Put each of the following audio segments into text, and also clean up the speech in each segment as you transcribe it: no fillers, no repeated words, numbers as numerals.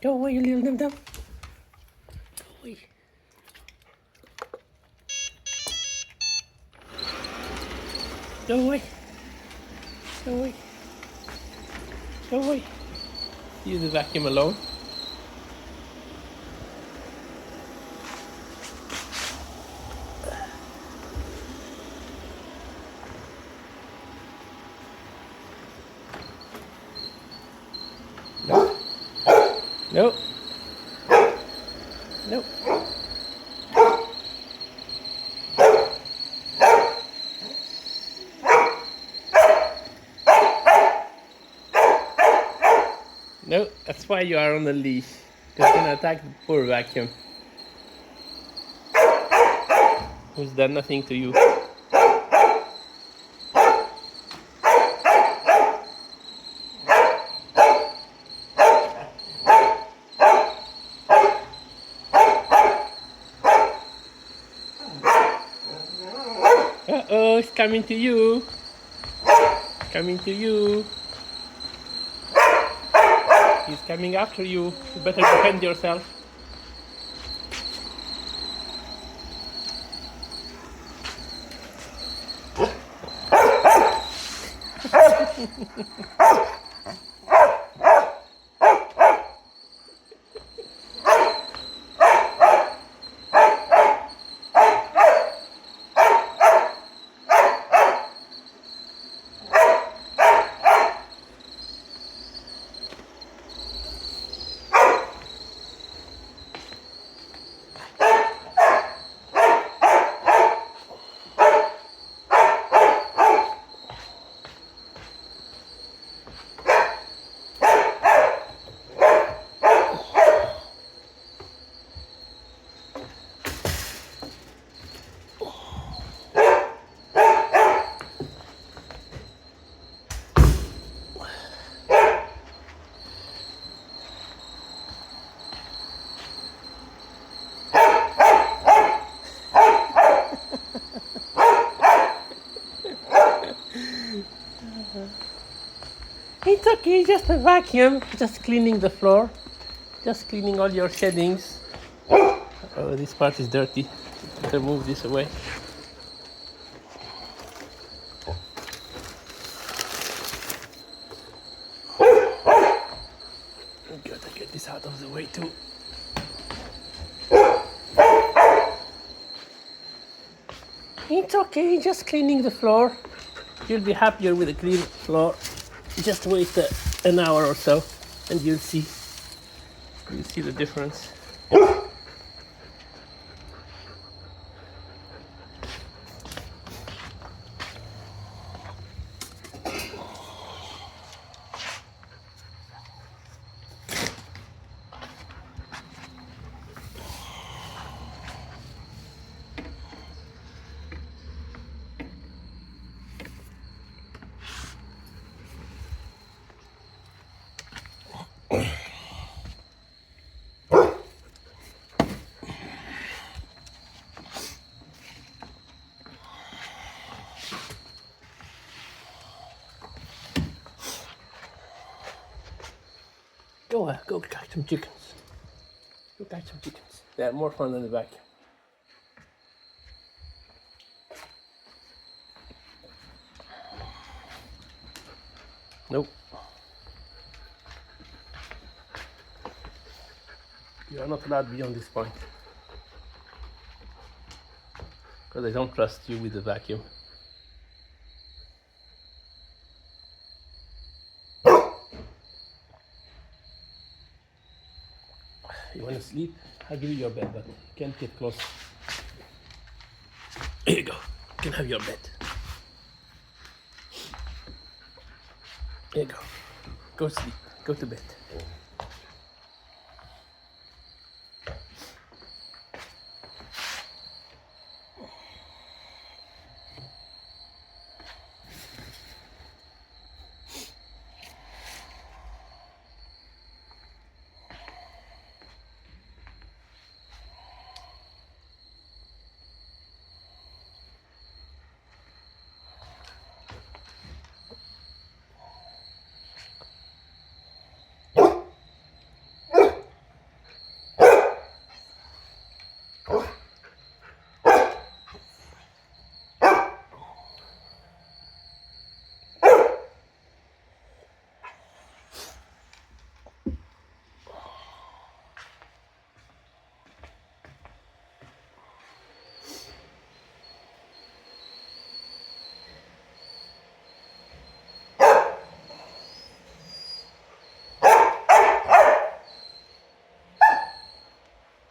Go away, you little dum dum. Go away. Go away. Go away. Go away. Leave the vacuum alone. No. No. No. No, that's why you are on the leash. It's gonna attack the poor vacuum. Who's done nothing to you. Uh-oh, it's coming to you. It's coming to you. He's coming after you. You better defend yourself. It's okay, just a vacuum. Just cleaning the floor. Just cleaning all your sheddings. Oh, this part is dirty. Better move this away. Gotta get this out of the way too. It's okay, just cleaning the floor. You'll be happier with a clean floor. Just wait an hour or so and you'll see the difference. Go catch some chickens. Go catch some chickens. They're more fun than the vacuum. Nope. You are not allowed beyond this point. Because I don't trust you with the vacuum. You want to sleep? I'll give you your bed, but you can't get close. Here you go. You can have your bed. Here you go. Go sleep. Go to bed.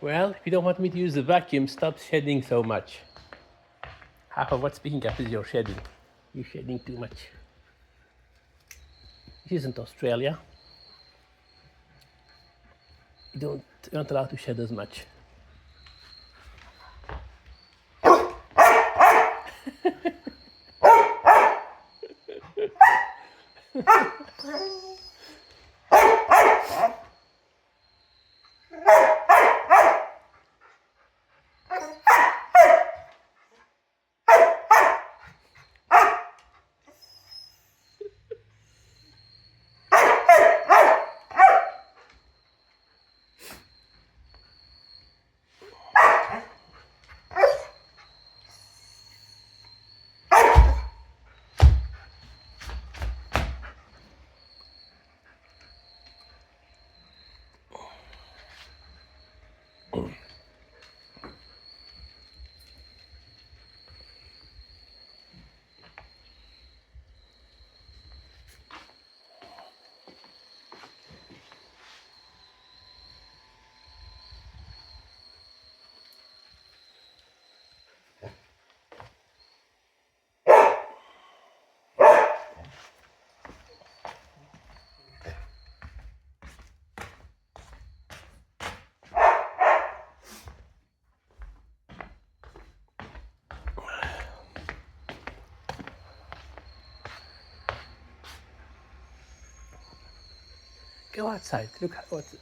Well, if you don't want me to use the vacuum, stop shedding so much. Half of what's picking up is your shedding. You're shedding too much. This isn't Australia. You're not allowed to shed as much. Go outside. Look,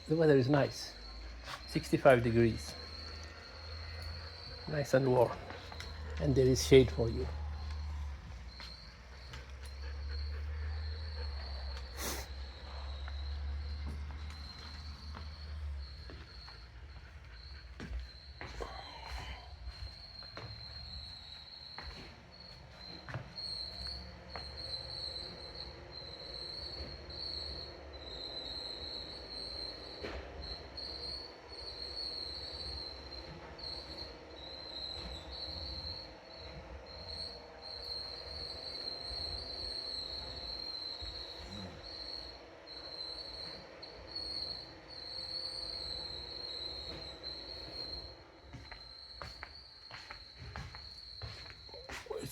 the weather is nice. 65 degrees. Nice and warm. And there is shade for you.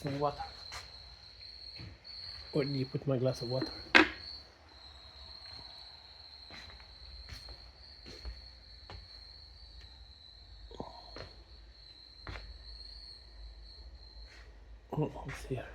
Where's my water? Where do you put my glass of water? Oh, it's here.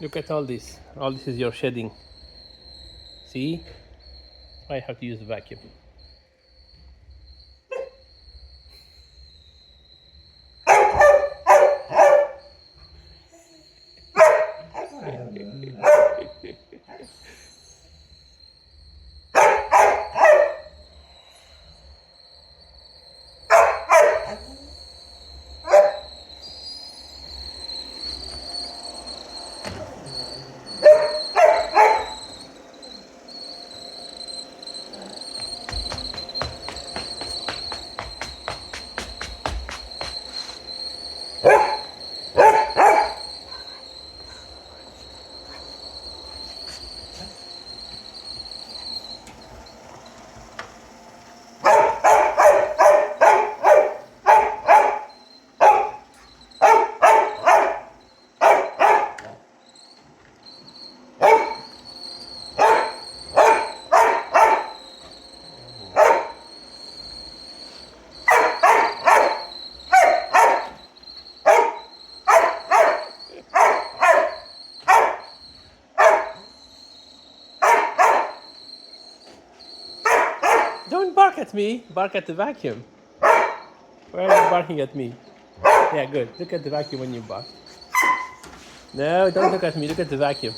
Look at all this. All this is your shedding. See? I have to use the vacuum. Don't bark at me. Bark at the vacuum. Why are you barking at me? Yeah, good. Look at the vacuum when you bark. No, don't look at me. Look at the vacuum.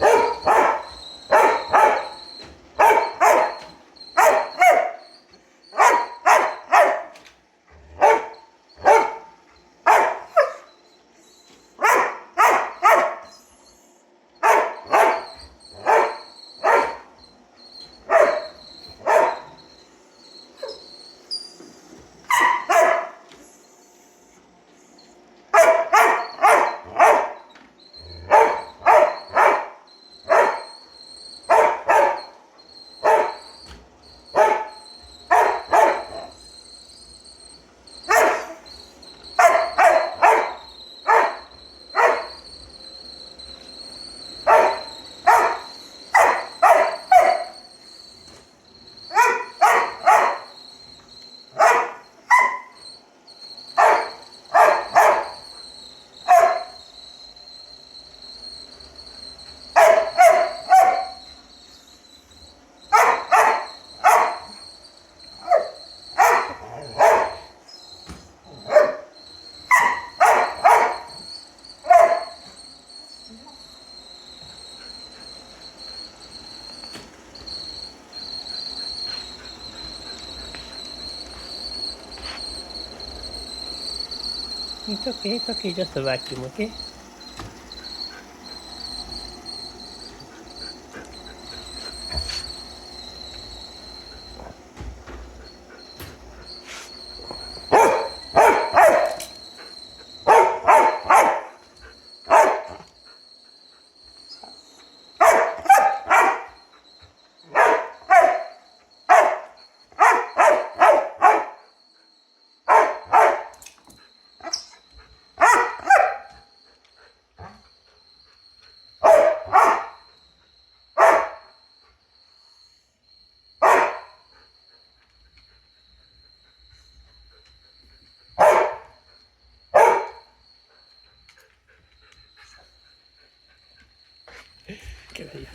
It's okay, just a vacuum, okay? Come here.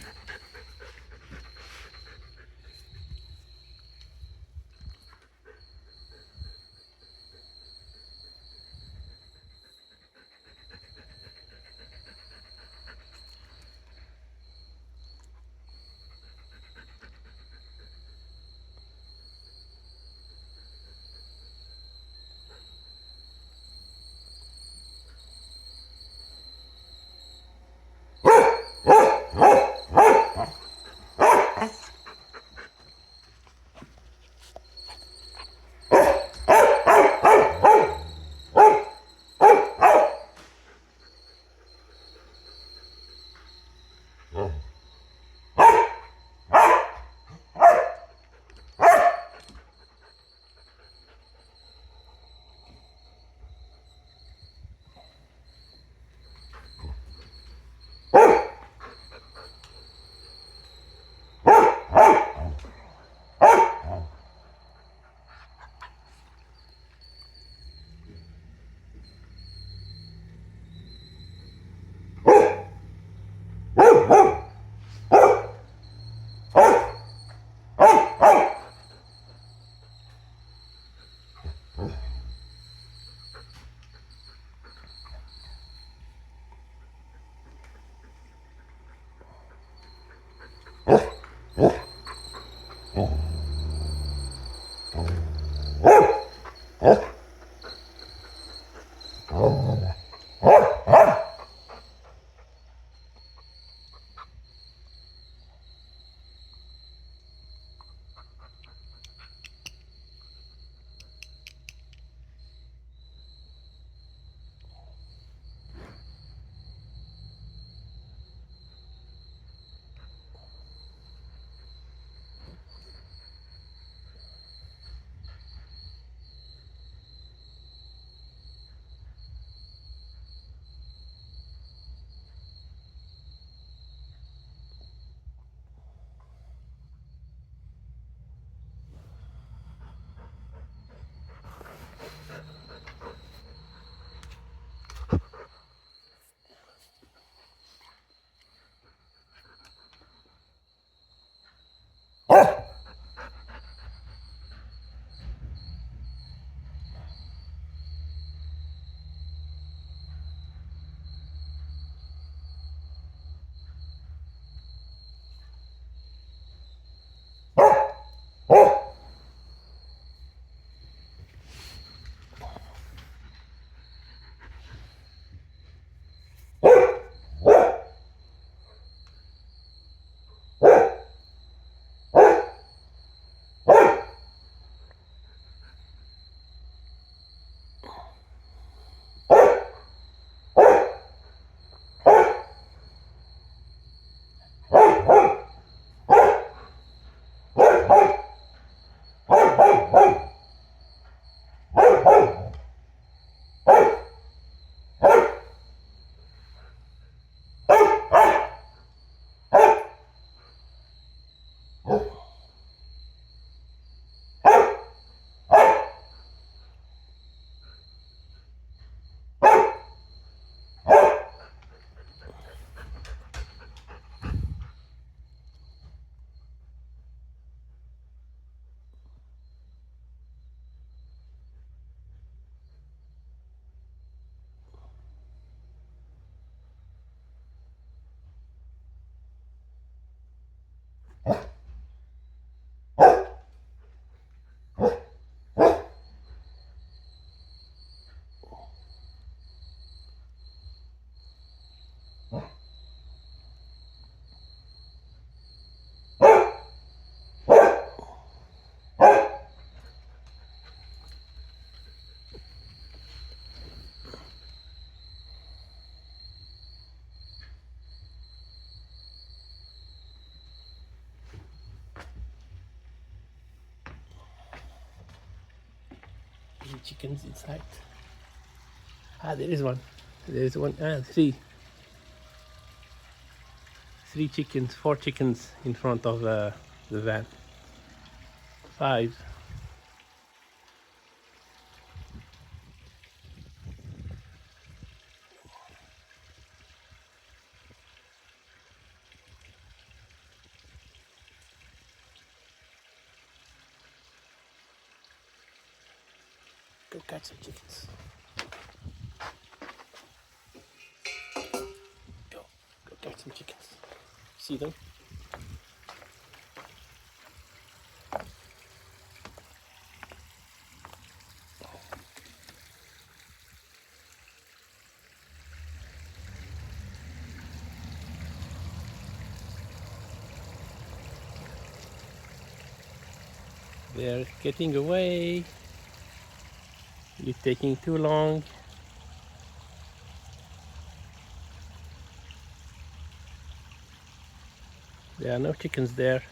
chickens inside. Ah, there is one. There is one. Ah, three. Three chickens, four chickens in front of the van. Five. Go catch some chickens. Go catch some chickens. See them? They're getting away. You're taking too long. There are no chickens there.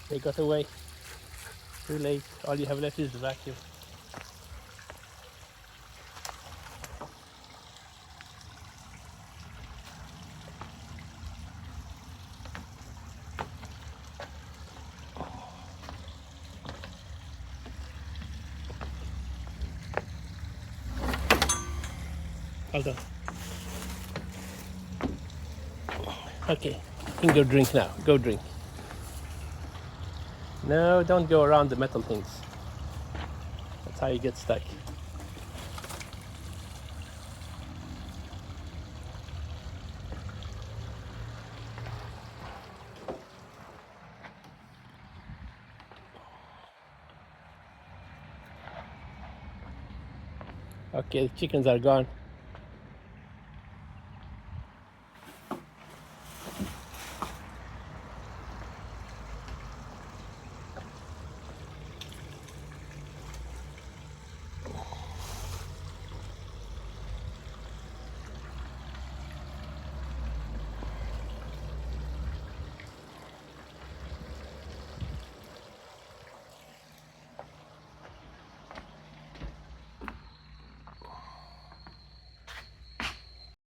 They got away. Too late. All you have left is the vacuum. Hold on. Okay, you can go drink now. Go drink. No, don't go around the metal things. That's how you get stuck. Okay, the chickens are gone.